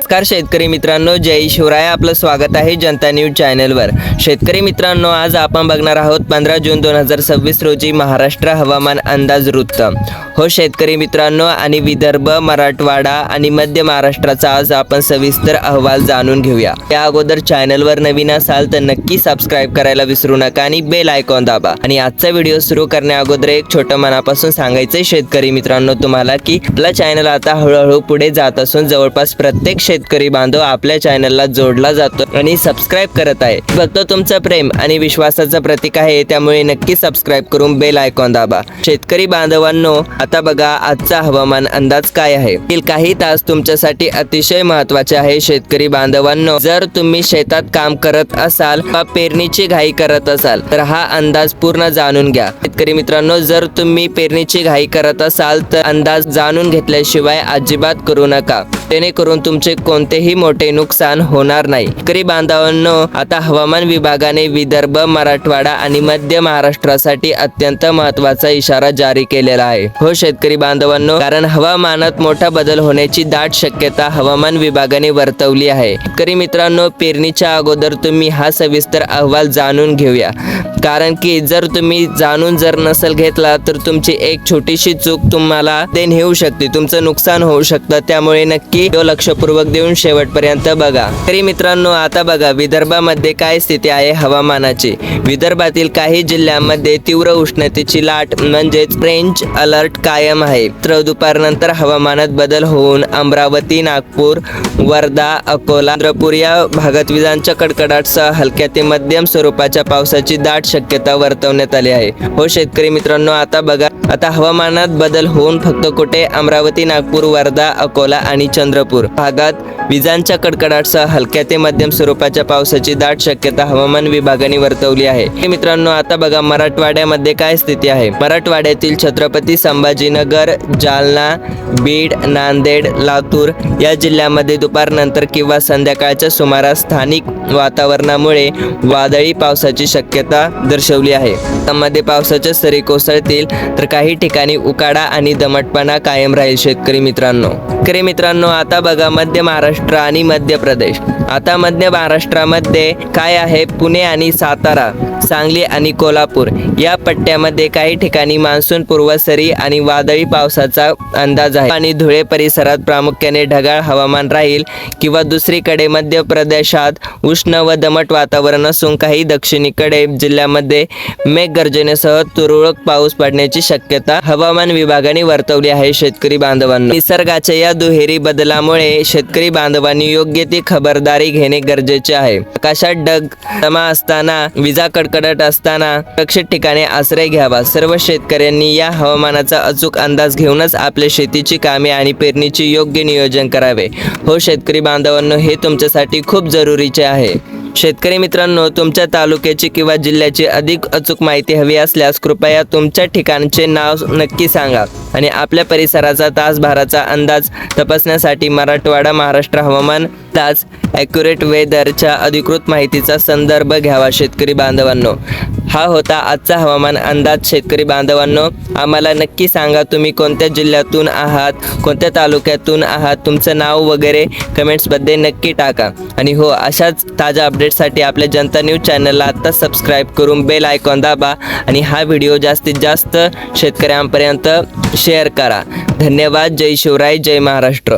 नमस्कार शेतकरी मित्रांनो, जय शिवराय. आपलं स्वागत आहे जनता न्यूज चॅनलवर. शेतकरी मित्रांनो, आज आपण बघणार आहोत 15 जून 2026 रोजी महाराष्ट्र हवामान अंदाज वृत्त. हो शेतकरी मित्रांनो, आणि विदर्भ, मराठवाडा आणि मध्य महाराष्ट्राचा आज आपण सविस्तर अहवाल जाणून घेऊया. त्या अगोदर चॅनलवर नवीन असाल तर नक्की सबस्क्राईब करायला विसरू नका आणि बेल आयकॉन दाबा. आणि आजचा व्हिडिओ सुरू करण्या अगोदर एक छोटं मनापासून सांगायचंय शेतकरी मित्रांनो तुम्हाला की आपला चॅनल आता हळूहळू पुढे जात असून जवळपास प्रत्येक शेतकरी बांधव आपल्या चॅनलला जोडला जातो आणि सबस्क्राईब करत आहे. फक्त तुमचं प्रेम आणि विश्वासाचं प्रतीक आहे, त्यामुळे नक्की सबस्क्राईब करून बेल आयकॉन दाबा. शेतकरी बांधवांनो, आता बघा आजचा हवामान अंदाज काय आहे. काही तास तुमच्यासाठी अतिशय महत्त्वाचे आहे. शेतकरी बांधवांनो, जर तुम्ही शेतात काम करत असाल वा पेरणीची घाई करत असाल तर हा अंदाज पूर्ण जाणून घ्या. शेतकरी मित्रांनो, जर तुम्ही पेरणीची घाई करत असाल तर अंदाज जाणून घेतल्याशिवाय अजिबात करू नका, जेणेकरून तुमचे कोणतेही मोठे नुकसान होणार नाही. शेतकरी बांधवांनो, आता हवामान विभागाने विदर्भ, मराठवाडा आणि मध्य महाराष्ट्रासाठी अत्यंत महत्त्वाचा इशारा जारी केलेला आहे. हो शेतकरी बांधवांनो, कारण हवामानात मोठा बदल होण्याची दाट शक्यता हवामान विभागाने वर्तवली आहे. शेतकरी मित्रांनो, पेरणीच्या अगोदर तुम्ही हा सविस्तर अहवाल जाणून घेऊया, कारण की जर तुम्ही जाणून जर नसेल घेतला तर तुमची एक छोटीशी चूक तुम्हाला देण येऊ शकते, तुमचं नुकसान होऊ शकतं. त्यामुळे नक्की तो लक्षपूर्वक देऊन शेवटपर्यंत बघा. तरी मित्रांनो, आता बघा विदर्भामध्ये काय स्थिती आहे हवामानाची. विदर्भातील काही जिल्ह्यांमध्ये तीव्र उष्णतेची लाट म्हणजेच ऑरेंज अलर्ट कायम आहे. तर दुपारनंतर हवामानात बदल होऊन अमरावती, नागपूर, वर्धा, अकोला, चंद्रपूर या भागात विजांच्या कडकडाटासह हलक्या ते मध्यम स्वरूपाच्या पावसाची दाट शक्यता वर्तवण्यात आली आहे. हो शेतकरी मित्रांनो, आता बघा, आता हवामानात बदल होऊन फक्त कुठे अमरावती, नागपूर, वर्धा, अकोला आणि चंद्रपूर भागात विजांच्या कडकडाटासह हलक्या ते मध्यम स्वरूपाच्या पावसाची दाट शक्यता हवामान विभागाने वर्तवली आहे. मित्रांनो, आता बघा मराठवाड्यामध्ये काय स्थिती आहे. मराठवाड्यातील छत्रपती संभाजीनगर, जालना, बीड, नांदेड, लातूर या जिल्ह्यामध्ये दुपारनंतर किंवा संध्याकाळच्या सुमारास स्थानिक वातावरणामुळे वादळी पावसाची शक्यता दर्शवली आहे. त्यामध्ये पावसाच्या सरी कोसळतील तर काही ठिकाणी उकाडा आणि दमटपणा कायम राहील. शेतकरी मित्रांनो, आता बघा मध्य महाराष्ट्र आणि मध्य प्रदेश. आता मध्य महाराष्ट्रामध्ये काय आहे, पुणे आणि सातारा, सांगली आणि कोल्हापूर या पट्ट्यामध्ये काही ठिकाणी मान्सून पूर्वसरी आणि वादळी पावसाचा अंदाज आहे. आणि धुळे परिसरात प्रामुख्याने ढगाळ हवामान राहील किंवा दुसरीकडे मध्य प्रदेशात उष्ण व दमट वातावरण असून काही दक्षिणेकडे जिल्ह्यामध्ये मेघगर्जनेसह तुरळक पाऊस पडण्याची शक्यता हवामान विभागाने वर्तवली आहे. शेतकरी बांधवांनो, निसर्गाच्या या दुहेरी बदलामुळे शेतकरी बांधवांनी योग्य ती खबरदारी घेणे गरजेचे आहे. आकाशात ढग जमा असताना, विजा कडकडत असताना सुरक्षित ठिकाणी आश्रय घ्यावा. सर्व शेतकऱ्यांनी या हवामानाचा अचूक अंदाज घेऊनच आपल्या शेतीची कामे आणि पेरणीचे योग्य नियोजन करावे. हो शेतकरी बांधवांनो, हे तुमच्यासाठी खूप जरुरीचे आहे. शेतकरी मित्रांनो, तुमच्या तालुक्याची किंवा जिल्ह्याची अधिक अचूक माहिती हवी असल्यास कृपया तुमच्या ठिकाणचे नाव नक्की सांगा आणि आपल्या परिसराचा तासभराचा अंदाज तपासण्यासाठी मराठवाडा महाराष्ट्र हवामान अंदाज ॲक्युरेट वेदरच्या अधिकृत माहितीचा संदर्भ घ्यावा. शेतकरी बांधवांनो, हा होता आजचा हवामान अंदाज. शेतकरी बांधवांनो, आम्हाला नक्की सांगा तुम्ही कोणत्या जिल्ह्यातून आहात, कोणत्या तालुक्यातून आहात, तुमचं नाव वगैरे कमेंट्समध्ये नक्की टाका. आणि हो, अशाच ताज्या अपडेट्ससाठी आपल्या जनता न्यूज चॅनलला आत्ता सबस्क्राईब करून बेल आयकॉन दाबा आणि हा व्हिडिओ जास्तीत जास्त शेतकऱ्यांपर्यंत शेअर करा. धन्यवाद. जय शिवराय, जय महाराष्ट्र.